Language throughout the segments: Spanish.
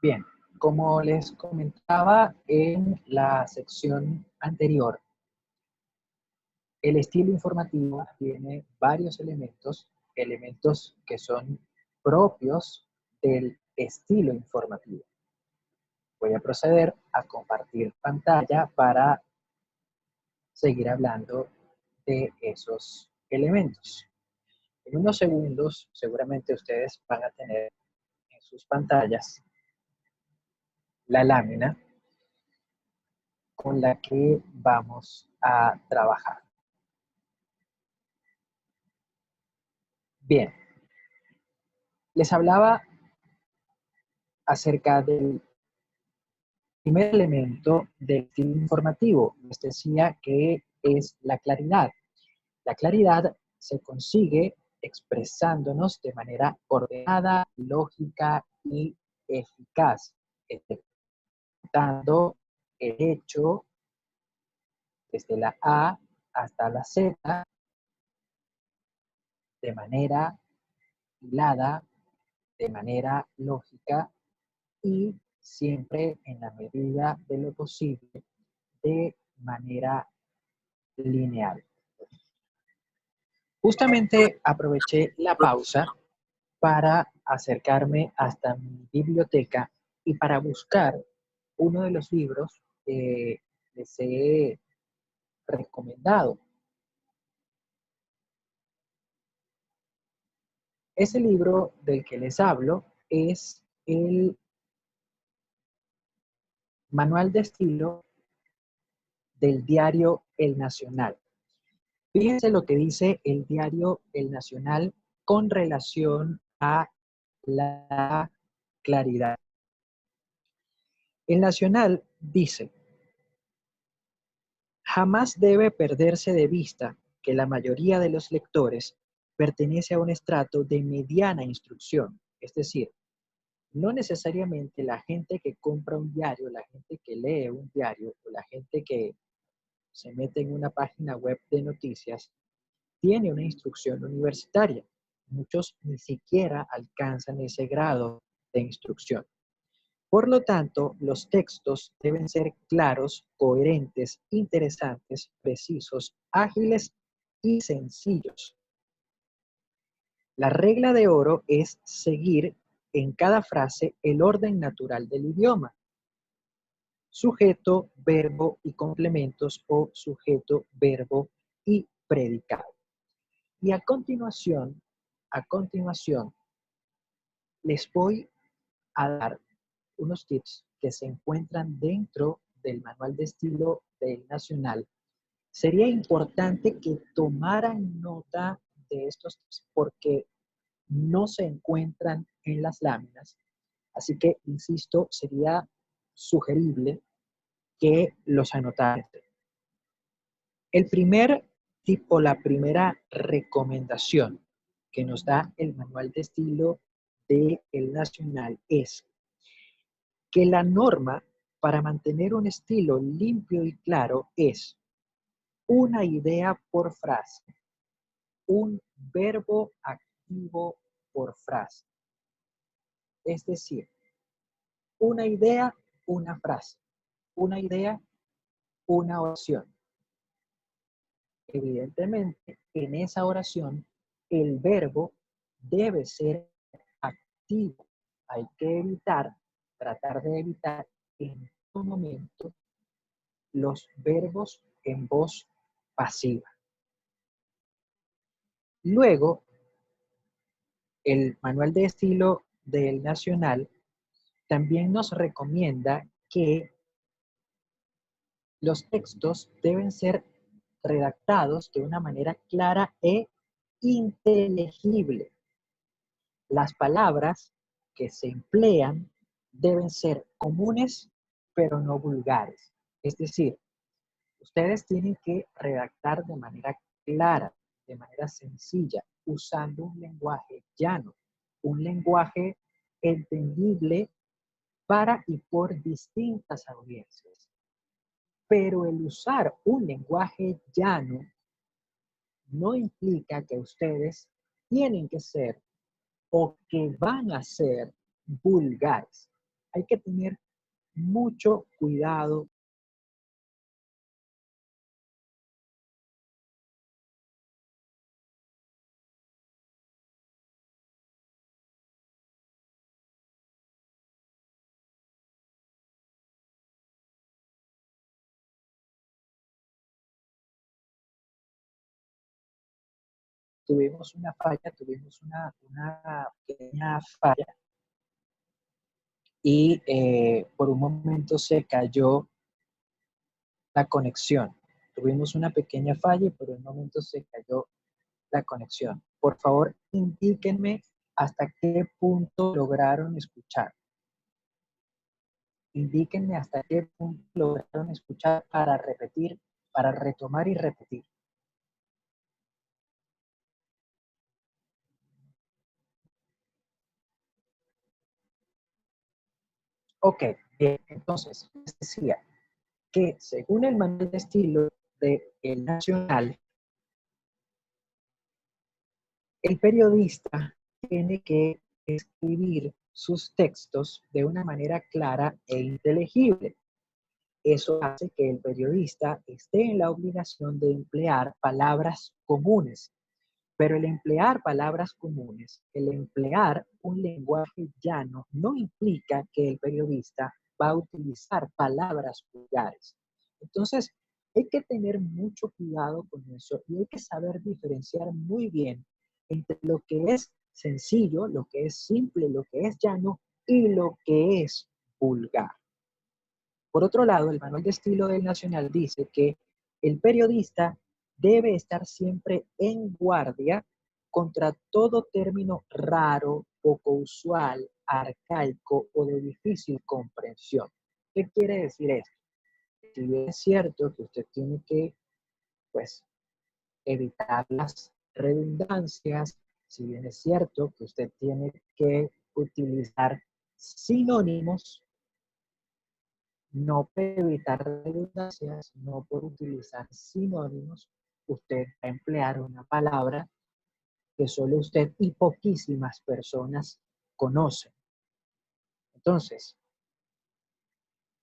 Bien, como les comentaba en la sección anterior, el estilo informativo tiene varios elementos, elementos que son propios del estilo informativo. Voy a proceder a compartir pantalla para seguir hablando de esos elementos. En unos segundos, seguramente ustedes van a tener en sus pantallas la lámina con la que vamos a trabajar. Bien, les hablaba acerca del primer elemento del estilo informativo. Les decía que es la claridad. La claridad se consigue expresándonos de manera ordenada, lógica y eficaz, ejecutando el hecho desde la A hasta la Z de manera hilada, de manera lógica y siempre en la medida de lo posible de manera lineal. Justamente aproveché la pausa para acercarme hasta mi biblioteca y para buscar uno de los libros que les he recomendado. Ese libro del que les hablo es el Manual de Estilo del diario El Nacional. Fíjense lo que dice el diario El Nacional con relación a la claridad. El Nacional dice: jamás debe perderse de vista que la mayoría de los lectores pertenece a un estrato de mediana instrucción, es decir, no necesariamente la gente que compra un diario, la gente que lee un diario o la gente que se mete en una página web de noticias tiene una instrucción universitaria. Muchos ni siquiera alcanzan ese grado de instrucción. Por lo tanto, los textos deben ser claros, coherentes, interesantes, precisos, ágiles y sencillos. La regla de oro es seguir en cada frase el orden natural del idioma: sujeto, verbo y complementos, o sujeto, verbo y predicado. Y a continuación, les voy a dar unos tips que se encuentran dentro del manual de estilo del Nacional. Sería importante que tomaran nota de estos tips porque no se encuentran en las láminas. Así que, insisto, sería sugerible que los anotaran. El primer tip o la primera recomendación que nos da el manual de estilo del Nacional es que la norma para mantener un estilo limpio y claro es una idea por frase, un verbo activo por frase. Es decir, una idea, una frase, una idea, una oración. Evidentemente, en esa oración, el verbo debe ser activo. Hay que tratar de evitar en todo momento los verbos en voz pasiva. Luego, el manual de estilo del Nacional también nos recomienda que los textos deben ser redactados de una manera clara e inteligible. Las palabras que se emplean deben ser comunes, pero no vulgares. Es decir, ustedes tienen que redactar de manera clara, de manera sencilla, usando un lenguaje llano, un lenguaje entendible para y por distintas audiencias. Pero el usar un lenguaje llano no implica que ustedes tienen que ser o que van a ser vulgares. Hay que tener mucho cuidado. Tuvimos una pequeña falla y por un momento se cayó la conexión. Tuvimos una pequeña falla y por un momento se cayó la conexión. Por favor, indíquenme hasta qué punto lograron escuchar. Indíquenme hasta qué punto lograron escuchar para repetir, para retomar y repetir. Ok, bien, entonces, les decía que según el manual de estilo de El Nacional, el periodista tiene que escribir sus textos de una manera clara e inteligible. Eso hace que el periodista esté en la obligación de emplear palabras comunes. Pero el emplear palabras comunes, el emplear un lenguaje llano, no implica que el periodista va a utilizar palabras vulgares. Entonces, hay que tener mucho cuidado con eso y hay que saber diferenciar muy bien entre lo que es sencillo, lo que es simple, lo que es llano y lo que es vulgar. Por otro lado, el manual de estilo del Nacional dice que el periodista debe estar siempre en guardia contra todo término raro, poco usual, arcaico o de difícil comprensión. ¿Qué quiere decir esto? Si bien es cierto que usted tiene que, pues, evitar las redundancias, si bien es cierto que usted tiene que utilizar sinónimos, no por evitar redundancias, no por utilizar sinónimos, usted va a emplear una palabra que solo usted y poquísimas personas conocen. Entonces,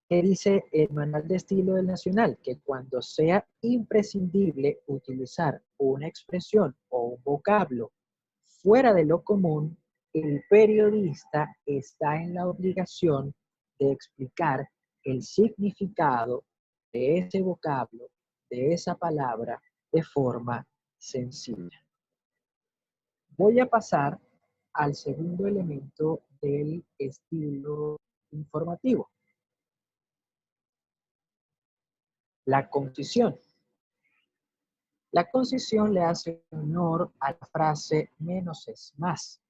¿qué dice el manual de estilo del Nacional? Que cuando sea imprescindible utilizar una expresión o un vocablo fuera de lo común, el periodista está en la obligación de explicar el significado de ese vocablo, de esa palabra, de forma sencilla. Voy a pasar al segundo elemento del estilo informativo, la concisión. La concisión le hace honor a la frase menos es más.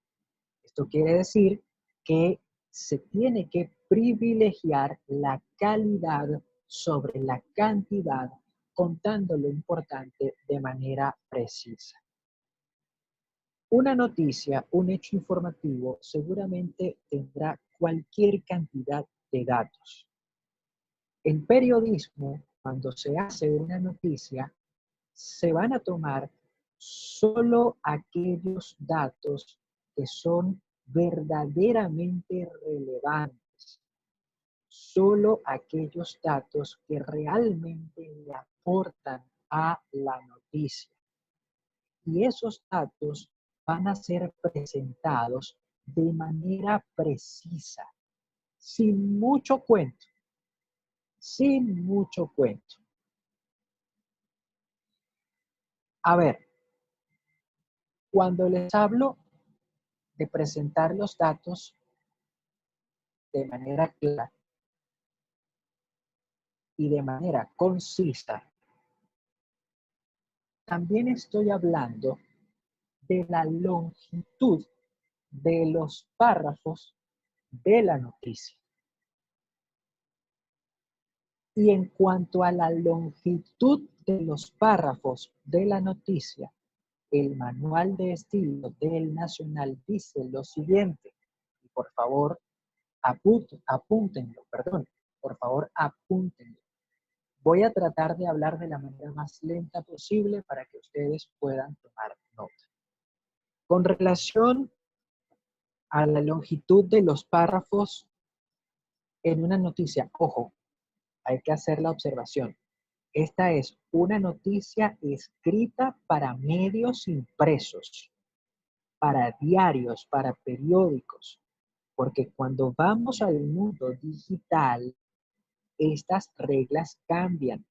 Esto quiere decir que se tiene que privilegiar la calidad sobre la cantidad, contando lo importante de manera precisa. Una noticia, un hecho informativo, seguramente tendrá cualquier cantidad de datos. En periodismo, cuando se hace una noticia, se van a tomar solo aquellos datos que son verdaderamente relevantes, solo aquellos datos que realmente le aportan a la noticia. Y esos datos van a ser presentados de manera precisa, sin mucho cuento, sin mucho cuento. A ver, cuando les hablo de presentar los datos de manera clara y de manera concisa, también estoy hablando de la longitud de los párrafos de la noticia. Y en cuanto a la longitud de los párrafos de la noticia, el manual de estilo del Nacional dice lo siguiente, y por favor, apúntenlo, perdón, por favor, apúntenlo. Voy a tratar de hablar de la manera más lenta posible para que ustedes puedan tomar nota. Con relación a la longitud de los párrafos en una noticia, ojo, hay que hacer la observación. Esta es una noticia escrita para medios impresos, para diarios, para periódicos, porque cuando vamos al mundo digital, estas reglas cambian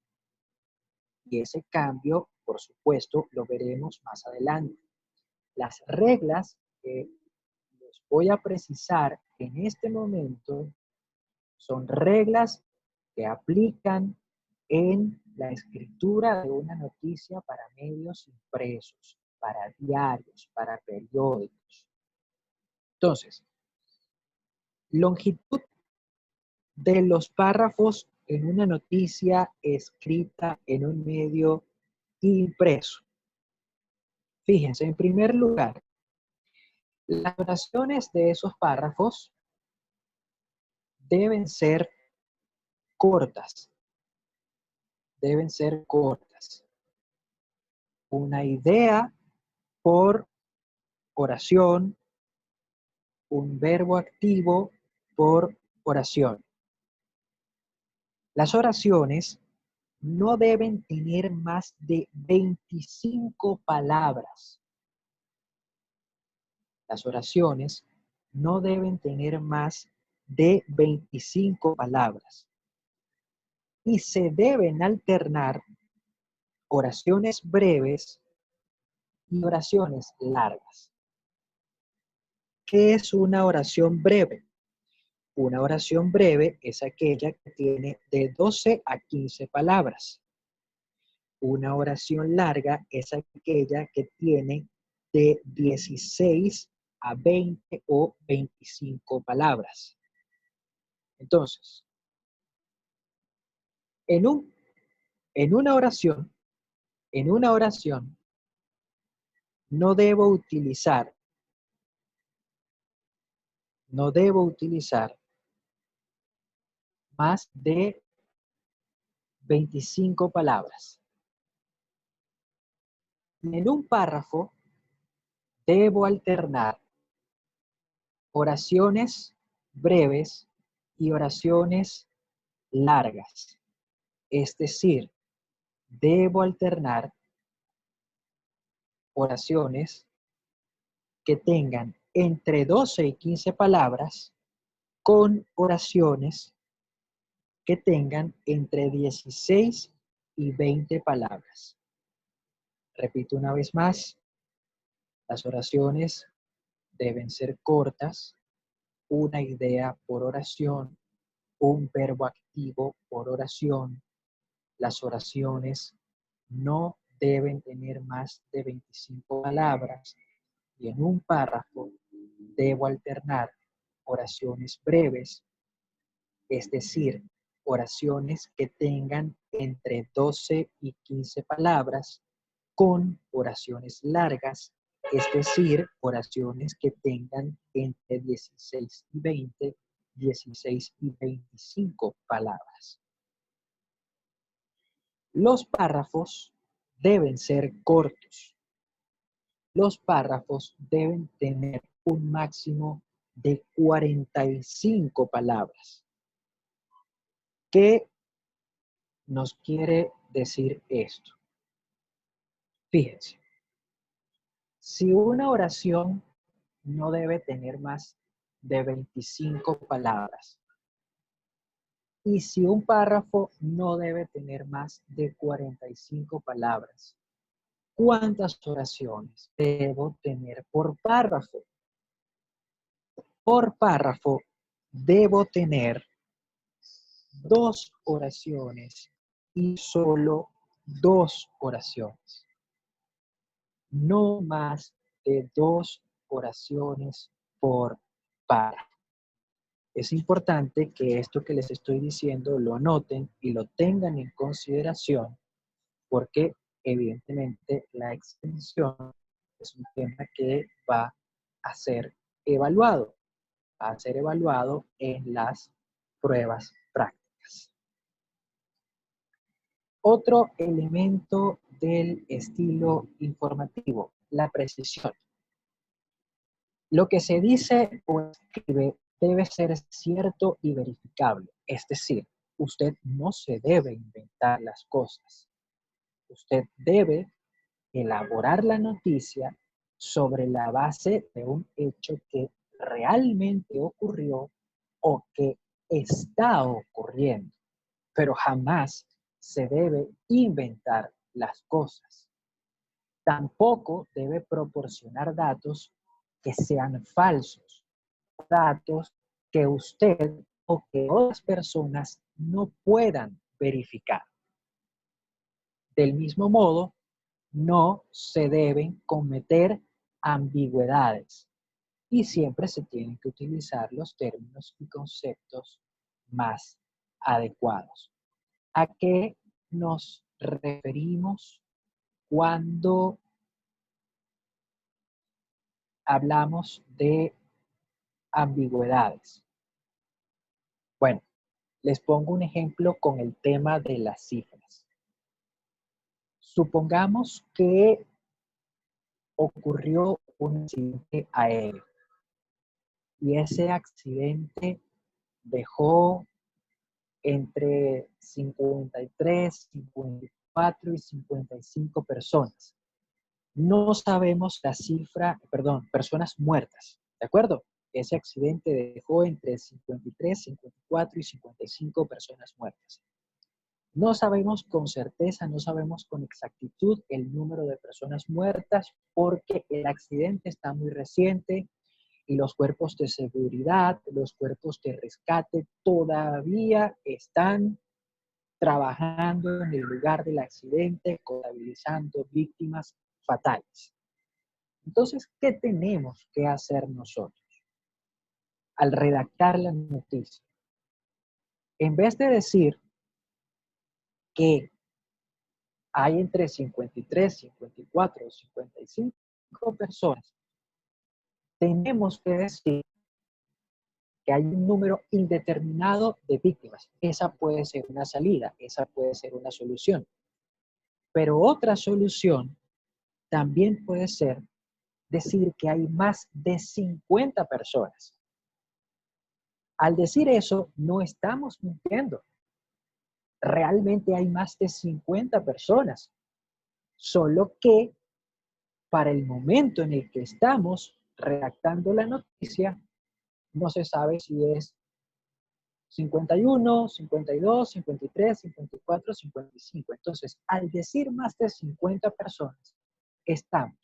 y ese cambio, por supuesto, lo veremos más adelante. Las reglas que les voy a precisar en este momento son reglas que aplican en la escritura de una noticia para medios impresos, para diarios, para periódicos. Entonces, longitud de los párrafos en una noticia escrita en un medio impreso. Fíjense, en primer lugar, las oraciones de esos párrafos deben ser cortas, deben ser cortas. Una idea por oración, un verbo activo por oración. Las oraciones no deben tener más de 25 palabras. Las oraciones no deben tener más de 25 palabras. Y se deben alternar oraciones breves y oraciones largas. ¿Qué es una oración breve? Una oración breve es aquella que tiene de 12 a 15 palabras. Una oración larga es aquella que tiene de 16 a 20 o 25 palabras. Entonces, en una oración, no debo utilizar más de 25 palabras. En un párrafo debo alternar oraciones breves y oraciones largas. Es decir, debo alternar oraciones que tengan entre 12 y 15 palabras con oraciones que tengan entre 16 y 20 palabras. Repito una vez más, las oraciones deben ser cortas, una idea por oración, un verbo activo por oración. Las oraciones no deben tener más de 25 palabras y en un párrafo debo alternar oraciones breves, es decir, oraciones que tengan entre 12 y 15 palabras, con oraciones largas, es decir, oraciones que tengan entre 16 y 20, 16 y 25 palabras. Los párrafos deben ser cortos. Los párrafos deben tener un máximo de 45 palabras. ¿Qué nos quiere decir esto? Fíjense, si una oración no debe tener más de 25 palabras y si un párrafo no debe tener más de 45 palabras, ¿cuántas oraciones debo tener por párrafo? Por párrafo debo tener 2 oraciones y solo 2 oraciones. No más de 2 oraciones por párrafo. Es importante que esto que les estoy diciendo lo anoten y lo tengan en consideración porque evidentemente la extensión es un tema que va a ser evaluado. Va a ser evaluado en las pruebas prácticas. Otro elemento del estilo informativo, la precisión. Lo que se dice o escribe debe ser cierto y verificable. Es decir, usted no se debe inventar las cosas. Usted debe elaborar la noticia sobre la base de un hecho que realmente ocurrió o que está ocurriendo, pero jamás se debe inventar las cosas. Tampoco debe proporcionar datos que sean falsos, datos que usted o que otras personas no puedan verificar. Del mismo modo, no se deben cometer ambigüedades y siempre se tienen que utilizar los términos y conceptos más adecuados. ¿A qué nos referimos cuando hablamos de ambigüedades? Bueno, les pongo un ejemplo con el tema de las cifras. Supongamos que ocurrió un accidente aéreo y ese accidente dejó entre 53, 54 y 55 personas. No sabemos la cifra, perdón, personas muertas, ¿de acuerdo? Ese accidente dejó entre 53, 54 y 55 personas muertas. No sabemos con certeza, no sabemos con exactitud el número de personas muertas porque el accidente está muy reciente y los cuerpos de seguridad, los cuerpos de rescate todavía están trabajando en el lugar del accidente, contabilizando víctimas fatales. Entonces, ¿qué tenemos que hacer nosotros al redactar la noticia? En vez de decir que hay entre 53, 54 o 55 personas, tenemos que decir que hay un número indeterminado de víctimas. Esa puede ser una salida, esa puede ser una solución. Pero otra solución también puede ser decir que hay más de 50 personas. Al decir eso, no estamos mintiendo. Realmente hay más de 50 personas. Solo que para el momento en el que estamos redactando la noticia, no se sabe si es 51, 52, 53, 54, 55. Entonces, al decir más de 50 personas, estamos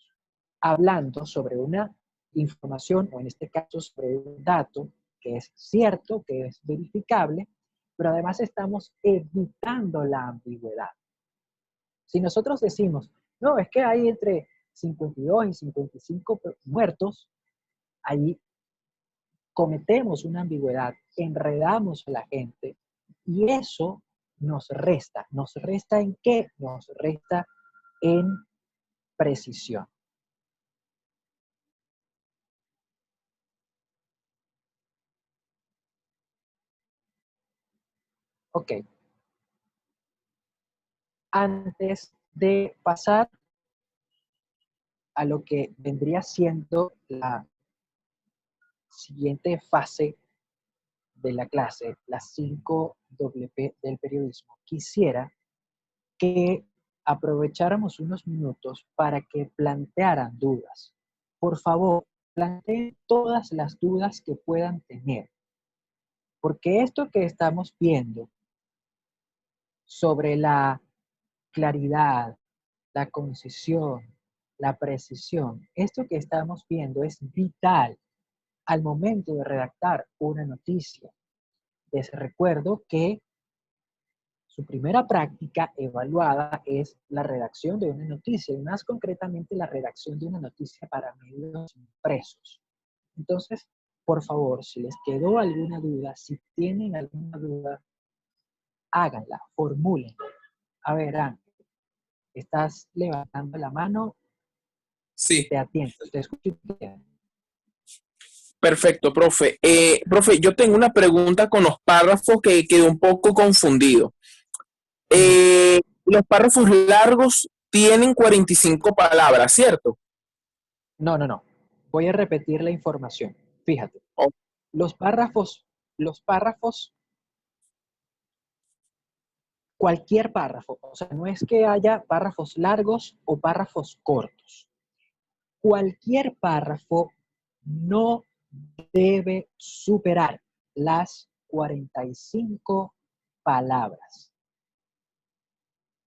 hablando sobre una información, o en este caso sobre un dato que es cierto, que es verificable, pero además estamos evitando la ambigüedad. Si nosotros decimos, no, es que hay entre 52 y 55 muertos, ahí cometemos una ambigüedad, enredamos a la gente y eso nos resta. ¿Nos resta en qué? Nos resta en precisión. Ok. Antes de pasar a lo que vendría siendo la siguiente fase de la clase, las 5 WP del periodismo, quisiera que aprovecháramos unos minutos para que plantearan dudas. Por favor, planteen todas las dudas que puedan tener, porque esto que estamos viendo sobre la claridad, la concisión, la precisión, esto que estamos viendo es vital al momento de redactar una noticia. Les recuerdo que su primera práctica evaluada es la redacción de una noticia, y más concretamente la redacción de una noticia para medios impresos. Entonces, por favor, si les quedó alguna duda, si tienen alguna duda, háganla, formulen. A ver, Ángel, estás levantando la mano, Sí, te atiendo, te escucho. perfecto, profe. Profe, yo tengo una pregunta con los párrafos que quedé un poco confundido. Los párrafos largos tienen 45 palabras, ¿cierto? No, no, no. Voy a repetir la información. Fíjate. Oh, Los párrafos, cualquier párrafo, o sea, no es que haya párrafos largos o párrafos cortos. Cualquier párrafo no debe superar las 45 palabras.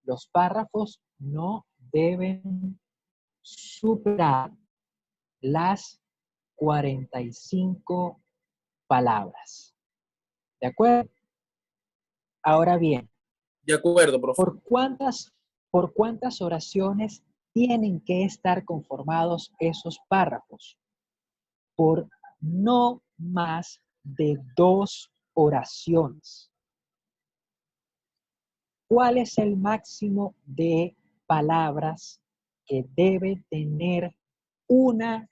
Los párrafos no deben superar las 45 palabras. ¿De acuerdo? Ahora bien, De acuerdo, profe. ¿por cuántas oraciones tienen que estar conformados esos párrafos? Por no más de 2 oraciones. ¿Cuál es el máximo de palabras que debe tener una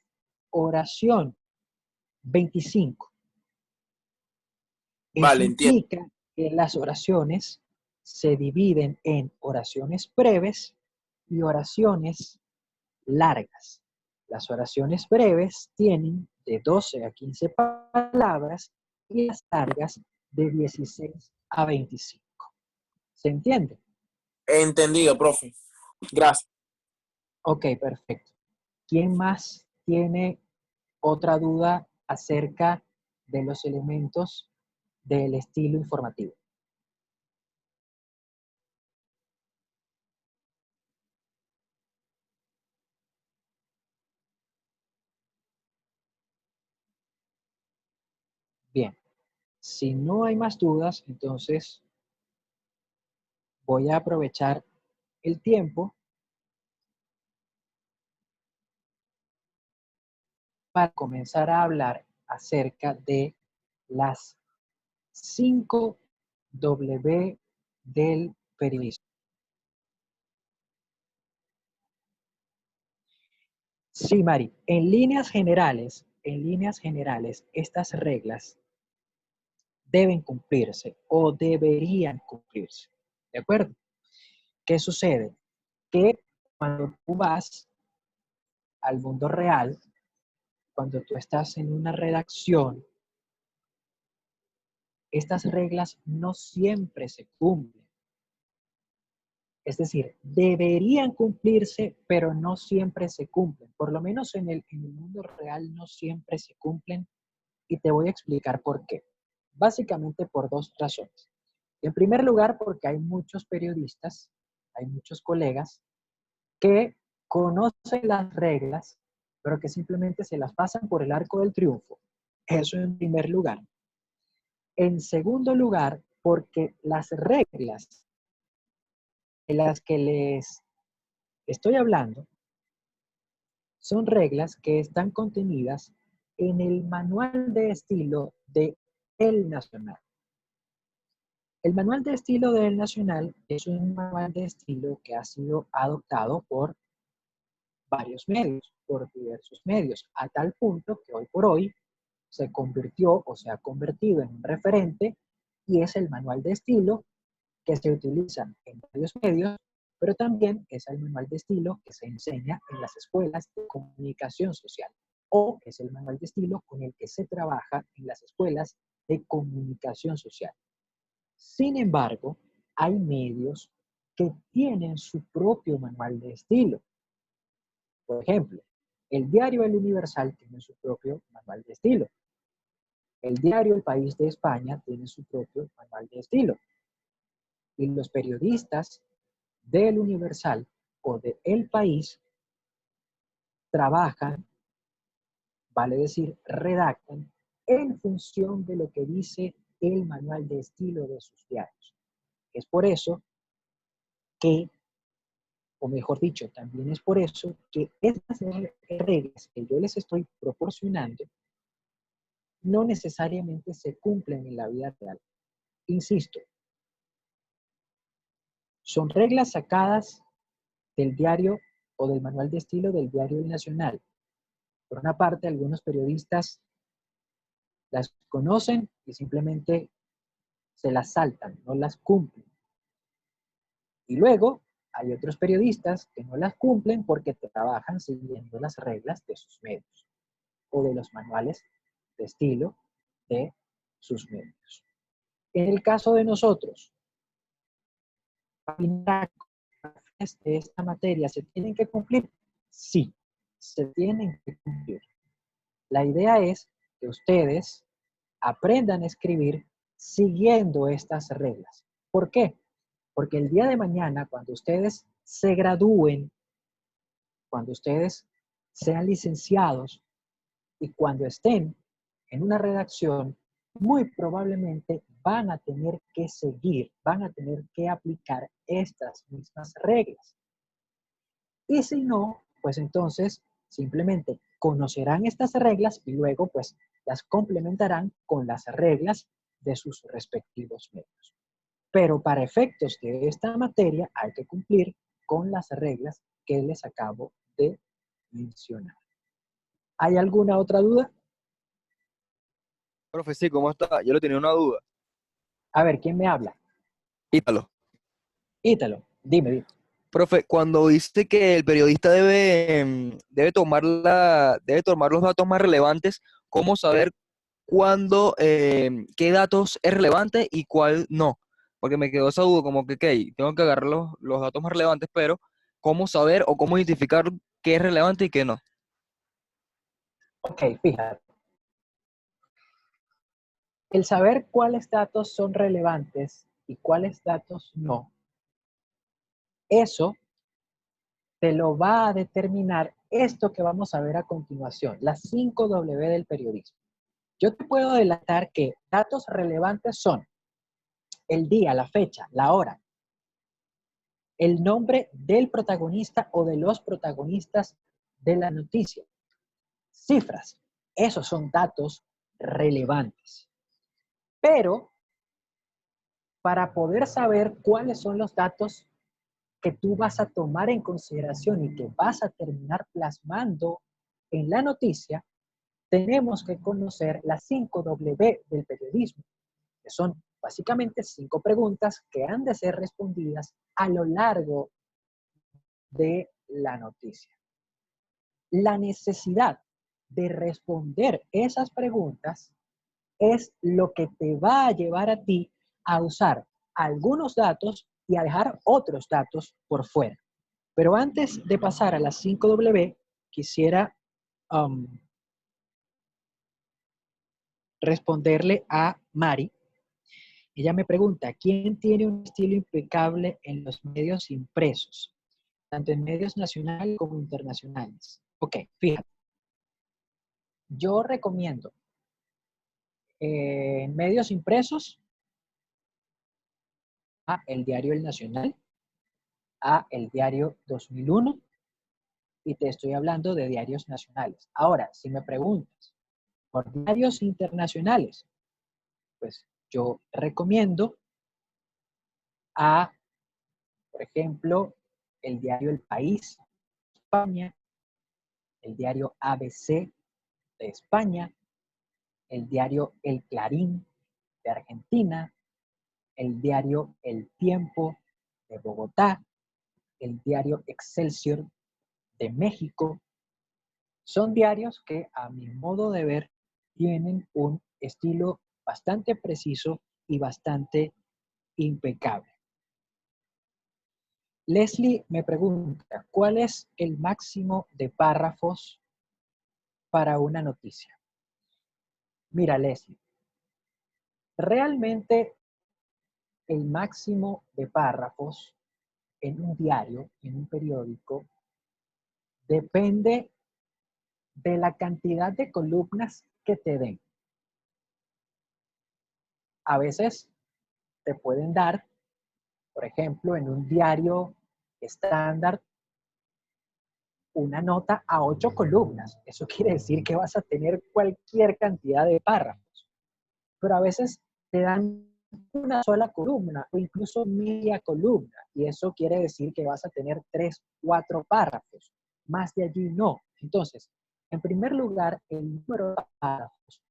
oración? 25. Eso Vale, entiendo. implica que las oraciones se dividen en oraciones breves y oraciones largas. Las oraciones breves tienen de 12 a 15 palabras y las largas de 16 a 25. ¿Se entiende? Entendido, profe. Gracias. Ok, perfecto. ¿Quién más tiene otra duda acerca de los elementos del estilo informativo? Bien, si no hay más dudas, entonces voy a aprovechar el tiempo para comenzar a hablar acerca de las 5 W del periodismo. Sí, Mari, en líneas generales, estas reglas deben cumplirse o deberían cumplirse. ¿De acuerdo? ¿Qué sucede? Que cuando tú vas al mundo real, cuando tú estás en una redacción, estas reglas no siempre se cumplen. Es decir, deberían cumplirse, pero no siempre se cumplen. Por lo menos en el mundo real no siempre se cumplen y te voy a explicar por qué. Básicamente por 2 razones. En primer lugar, porque hay muchos periodistas, hay muchos colegas que conocen las reglas, pero que simplemente se las pasan por el arco del triunfo. Eso en primer lugar. En segundo lugar, porque las reglas de las que les estoy hablando son reglas que están contenidas en el manual de estilo de El Nacional. El manual de estilo de El Nacional es un manual de estilo que ha sido adoptado por varios medios, por diversos medios, a tal punto que hoy por hoy se convirtió o se ha convertido en un referente y es el manual de estilo que se utiliza en varios medios, pero también es el manual de estilo que se enseña en las escuelas de comunicación social o es el manual de estilo con el que se trabaja en las escuelas de comunicación social. Sin embargo, hay medios que tienen su propio manual de estilo. Por ejemplo, el diario El Universal tiene su propio manual de estilo. El diario El País de España tiene su propio manual de estilo. Y los periodistas del Universal o de El País trabajan, vale decir, redactan en función de lo que dice el manual de estilo de sus diarios. Es por eso que, o mejor dicho, también es por eso que estas reglas que yo les estoy proporcionando no necesariamente se cumplen en la vida real. Insisto, son reglas sacadas del diario o del manual de estilo del diario El Nacional. Por una parte, algunos periodistas las conocen y simplemente se las saltan, no las cumplen. Y luego hay otros periodistas que no las cumplen porque trabajan siguiendo las reglas de sus medios o de los manuales de estilo de sus medios. En el caso de nosotros, de esta materia se tienen que cumplir, sí, se tienen que cumplir. La idea es que ustedes aprendan a escribir siguiendo estas reglas. ¿Por qué? Porque el día de mañana, cuando ustedes se gradúen, cuando ustedes sean licenciados y cuando estén en una redacción, muy probablemente van a tener que seguir, van a tener que aplicar estas mismas reglas. Y si no, pues entonces simplemente conocerán estas reglas y luego pues las complementarán con las reglas de sus respectivos medios. Pero para efectos de esta materia hay que cumplir con las reglas que les acabo de mencionar. ¿Hay alguna otra duda? Profe, sí, ¿cómo está? Yo le tenía una duda. A ver, ¿quién me habla? Ítalo. Ítalo, dime. Profe, cuando dice que el periodista debe tomar los datos más relevantes, ¿cómo saber cuándo, qué datos es relevante y cuál no? Porque me quedó esa duda, como que, ok, tengo que agarrar los datos más relevantes, pero ¿cómo saber o cómo identificar qué es relevante y qué no? Ok, fíjate. El saber cuáles datos son relevantes y cuáles datos no, eso te lo va a determinar esto que vamos a ver a continuación, las 5 W del periodismo. Yo te puedo delatar que datos relevantes son el día, la fecha, la hora, el nombre del protagonista o de los protagonistas de la noticia, cifras. Esos son datos relevantes. Pero para poder saber cuáles son los datos que tú vas a tomar en consideración y que vas a terminar plasmando en la noticia, tenemos que conocer las 5 W del periodismo, que son básicamente 5 preguntas que han de ser respondidas a lo largo de la noticia. La necesidad de responder esas preguntas es lo que te va a llevar a ti a usar algunos datos y a dejar otros datos por fuera. Pero antes de pasar a las 5 W, quisiera responderle a Mari. Ella me pregunta, ¿quién tiene un estilo impecable en los medios impresos? Tanto en medios nacionales como internacionales. Ok, fíjate. Yo recomiendo en medios impresos a el diario El Nacional, a el diario 2001, y te estoy hablando de diarios nacionales. Ahora, si me preguntas por diarios internacionales, pues yo recomiendo a, por ejemplo, el diario El País, España, el diario ABC de España, el diario El Clarín de Argentina, el diario El Tiempo de Bogotá, el diario Excelsior de México. Son diarios que, a mi modo de ver, tienen un estilo bastante preciso y bastante impecable. Leslie me pregunta, ¿cuál es el máximo de párrafos para una noticia? Mira, Leslie, realmente el máximo de párrafos en un diario, en un periódico, depende de la cantidad de columnas que te den. A veces te pueden dar, por ejemplo, en un diario estándar, una nota a 8 columnas. Eso quiere decir que vas a tener cualquier cantidad de párrafos. Pero a veces te dan una sola columna o incluso media columna. Y eso quiere decir que vas a tener 3, 4 párrafos. Más de allí no. Entonces, en primer lugar, el número de párrafos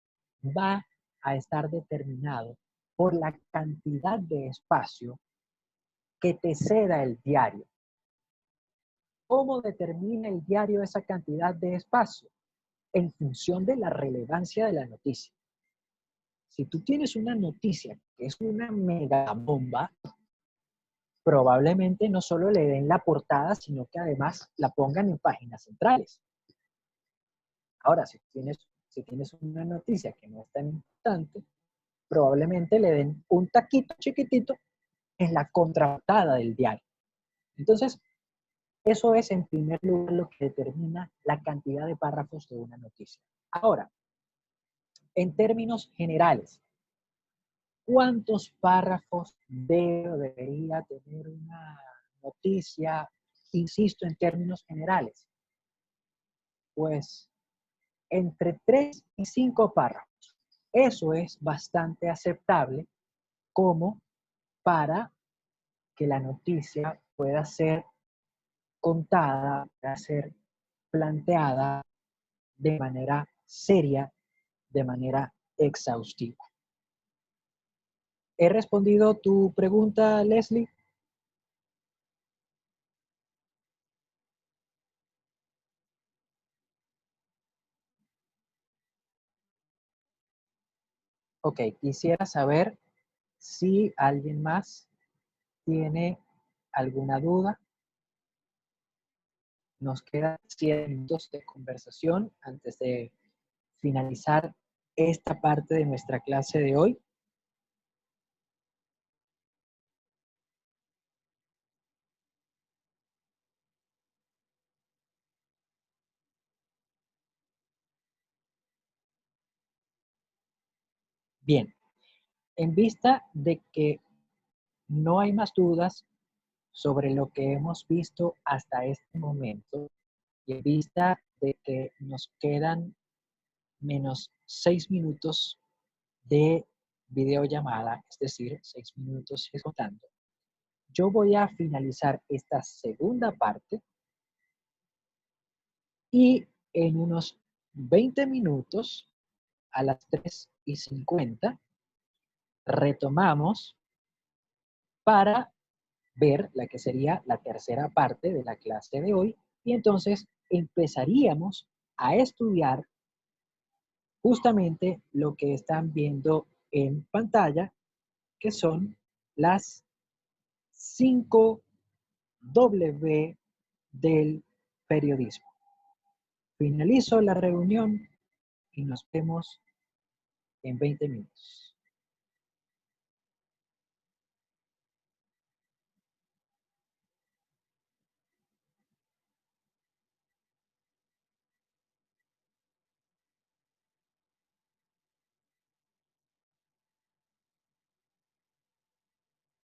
va a estar determinado por la cantidad de espacio que te ceda el diario. ¿Cómo determina el diario esa cantidad de espacio? En función de la relevancia de la noticia. Si tú tienes una noticia que es una mega bomba, probablemente no solo le den la portada, sino que además la pongan en páginas centrales. Ahora, si tienes una noticia que no es tan importante, probablemente le den un taquito chiquitito en la contraportada del diario. Entonces, eso es en primer lugar lo que determina la cantidad de párrafos de una noticia. Ahora, en términos generales, ¿cuántos párrafos debería tener una noticia? Insisto, en términos generales. Pues entre 3 y 5 párrafos. Eso es bastante aceptable como para que la noticia pueda ser contada, pueda ser planteada de manera seria, de manera exhaustiva. ¿He respondido tu pregunta, Leslie? Ok, quisiera saber si alguien más tiene alguna duda. Nos quedan 7 minutos de conversación antes de finalizar esta parte de nuestra clase de hoy. Bien, en vista de que no hay más dudas sobre lo que hemos visto hasta este momento y en vista de que nos quedan menos 6 minutos de videollamada, es decir, 6 minutos contando, yo voy a finalizar esta segunda parte y en unos 20 minutos a las 3:50 retomamos para ver la que sería la tercera parte de la clase de hoy y entonces empezaríamos a estudiar justamente lo que están viendo en pantalla, que son las 5 W del periodismo. Finalizo la reunión y nos vemos en 20 minutos.